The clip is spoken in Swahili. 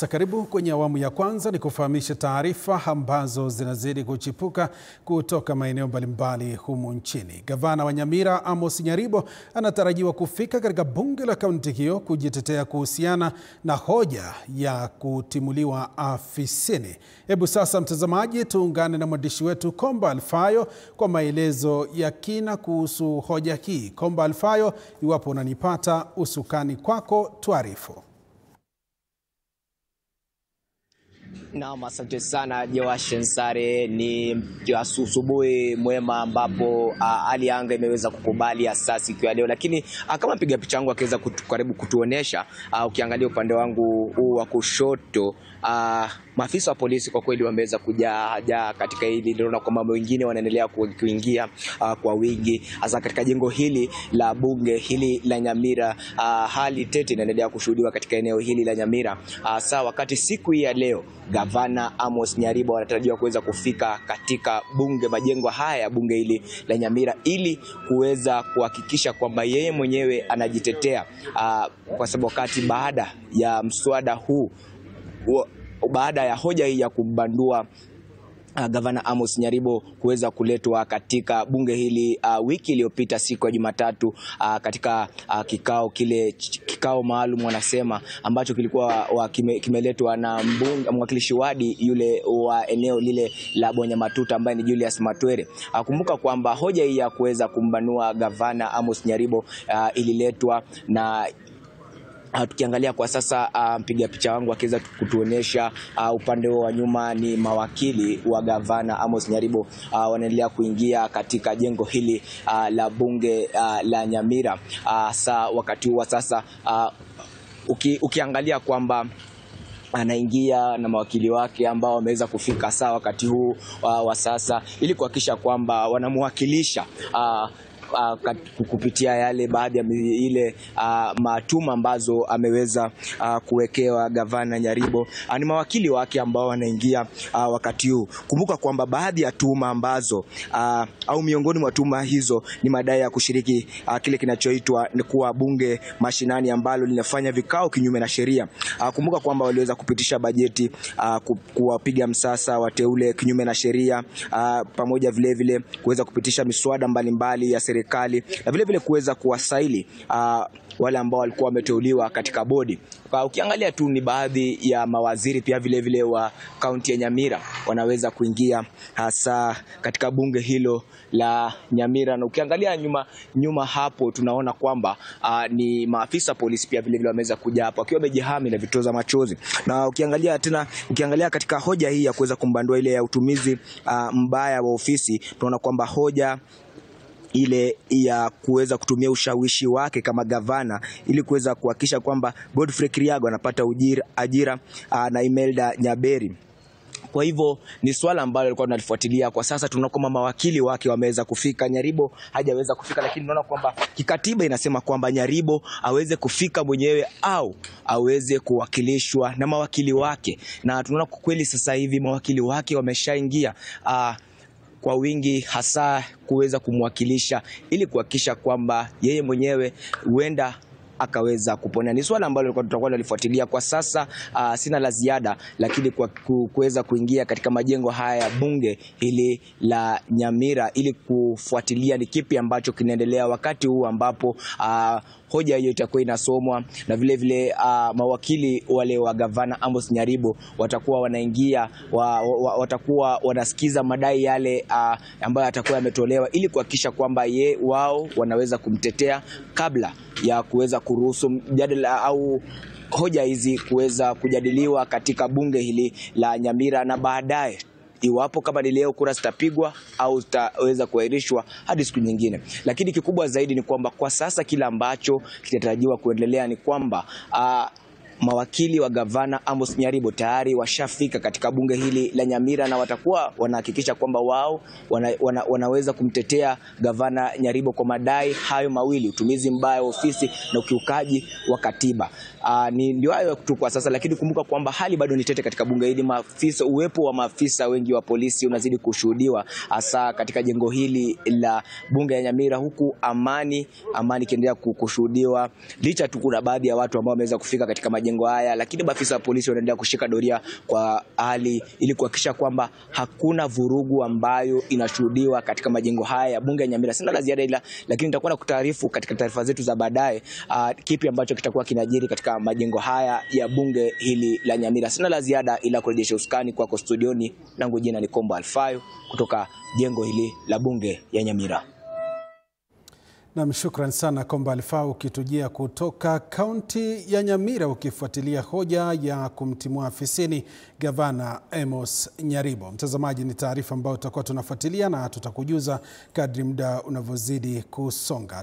Sasa karibu kwenye awamu ya kwanza ni kufahamisha taarifa ambazo zinazidi kuchipuka kutoka maeneo mbalimbali humu nchini. Gavana wa Nyamira Amos Nyaribo anatarajiwa kufika katika bunge la kaunti hiyo kujitetea kuhusiana na hoja ya kutimuliwa afisini. Hebu sasa mtazamaji, tuungane na mwandishi wetu Komba Alfayo kwa maelezo ya kina kuhusu hoja hii. Komba Alfayo, iwapo unanipata, usukani kwako, tuarifu. Naam, asante sana Joash Nsare. Ni asubuhi mwema ambapo hali ya anga imeweza kukubali asasi siku ya leo, lakini kama mpiga picha wangu akiweza karibu kutuonesha, ukiangalia upande wangu huu wa kushoto, maafisa wa polisi kwa kweli wameweza kujaa katika hili. Naona kwamba wengine wanaendelea kuingia kwa wingi hasa katika jengo hili la bunge hili la Nyamira. Hali tete inaendelea kushuhudiwa katika eneo hili la Nyamira. Wakati siku hii ya leo Gavana Amos Nyaribo anatarajiwa kuweza kufika katika majengo haya ya bunge hili la Nyamira ili kuweza kuhakikisha kwamba yeye mwenyewe anajitetea, kwa sababu wakati baada ya mswada huu, baada ya hoja hii ya kumbandua Gavana Amos Nyaribo kuweza kuletwa katika bunge hili wiki iliyopita siku ya Jumatatu, katika kikao maalum wanasema ambacho kilikuwa kimeletwa na mwakilishi wadi yule wa eneo lile la Bonyamatuta ambaye ni Julius Matwere. Kumbuka kwamba hoja hii ya kuweza kumbanua Gavana Amos Nyaribo ililetwa na tukiangalia kwa sasa, mpiga picha wangu akiweza kutuonesha upande wa nyuma ni mawakili wa Gavana Amos Nyaribo wanaendelea kuingia katika jengo hili la bunge la Nyamira. Wakati wa sasa ukiangalia kwamba anaingia na mawakili wake ambao wameweza kufika wakati huu wa sasa ili kuhakikisha kwamba wanamwakilisha kupitia yale baadhi ya ile matuma ambazo ameweza kuwekewa Gavana Nyaribo. Ni mawakili wake ambao wanaingia wakati huu. Kumbuka kwamba baadhi ya tuma ambazo au miongoni mwa tuma hizo ni madai ya kushiriki kile kinachoitwa kuwa bunge mashinani ambalo linafanya vikao kinyume na sheria. Kumbuka kwamba waliweza kupitisha bajeti, kuwapiga msasa wateule kinyume na sheria, pamoja vile vile kuweza kupitisha miswada mbalimbali ya serikali na vile vile kuweza kuwasaili wale ambao walikuwa wameteuliwa katika bodi. Ukiangalia tu ni baadhi ya mawaziri pia vile vile wa kaunti ya Nyamira wanaweza kuingia hasa katika bunge hilo la Nyamira. Na ukiangalia nyuma hapo tunaona kwamba ni maafisa polisi pia vile vile wameweza kuja hapo wakiwa wamejihami na vitoza machozi. Na ukiangalia katika hoja hii ya kuweza kumbandua ile ya utumizi mbaya wa ofisi, tunaona kwamba hoja ile ya kuweza kutumia ushawishi wake kama gavana ili kuweza kuhakikisha kwamba Godfrey Kiriago anapata ajira na Imelda Nyaberi. Kwa hivyo ni swala ambalo alikuwa tunalifuatilia. Kwa sasa tunaona kwamba mawakili wake wameweza kufika. Nyaribo hajaweza kufika, lakini tunaona kwamba kikatiba inasema kwamba Nyaribo aweze kufika mwenyewe au aweze kuwakilishwa na mawakili wake. Na tunaona kwa kweli sasa hivi mawakili wake wameshaingia kwa wingi hasa kuweza kumwakilisha ili kuhakikisha kwamba yeye mwenyewe huenda akaweza kupona. Ni swala ambalo tutakuwa tunalifuatilia. Kwa sasa sina la ziada, lakini kwa kuweza kuingia katika majengo haya ya bunge hili la Nyamira ili kufuatilia ni kipi ambacho kinaendelea wakati huu ambapo hoja hiyo itakuwa inasomwa, na vile vile mawakili wale wa Gavana Amos Nyaribo watakuwa wanaingia, watakuwa wanasikiza madai yale ambayo atakuwa yametolewa ili kuhakikisha kwamba wao wanaweza kumtetea kabla ya kuweza kuruhusu mjadala au hoja hizi kuweza kujadiliwa katika bunge hili la Nyamira, na baadaye iwapo kama ni leo kura zitapigwa au zitaweza kuahirishwa hadi siku nyingine. Lakini kikubwa zaidi ni kwamba kwa sasa kila ambacho kinatarajiwa kuendelea ni kwamba mawakili wa Gavana Amos Nyaribo tayari washafika katika bunge hili la Nyamira, na watakuwa wanahakikisha kwamba wao wanaweza kumtetea Gavana Nyaribo kwa madai hayo mawili: utumizi mbaya wa ofisi na ukiukaji wa katiba. Ndio hayo tu kwa sasa, lakini kumbuka kwamba hali bado ni tete katika bunge hili. Uwepo wa maafisa wengi wa polisi unazidi kushuhudiwa hasa katika jengo hili la bunge ya Nyamira, huku amani kiendelea kushuhudiwa licha tu kuna baadhi ya watu ambao wameweza kufika katika majengo majengo haya, lakini maafisa wa polisi wanaendelea kushika doria kwa hali ili kuhakikisha kwamba hakuna vurugu ambayo inashuhudiwa katika majengo haya ya bunge ya Nyamira. Sina la ziada ila, lakini nitakuwa na kutaarifu katika taarifa zetu za baadaye kipi ambacho kitakuwa kinajiri katika majengo haya ya bunge hili la Nyamira. Sina la ziada ila kurejesha usukani kwako studioni, langu jina ni Kombo Alfayo kutoka jengo hili la bunge ya Nyamira. Na shukran sana Kombo Alfayo ukitujia kutoka kaunti ya Nyamira ukifuatilia hoja ya kumtimua afisini gavana Amos Nyaribo. Mtazamaji, ni taarifa ambayo tutakuwa tunafuatilia na tutakujuza kadri muda unavyozidi kusonga.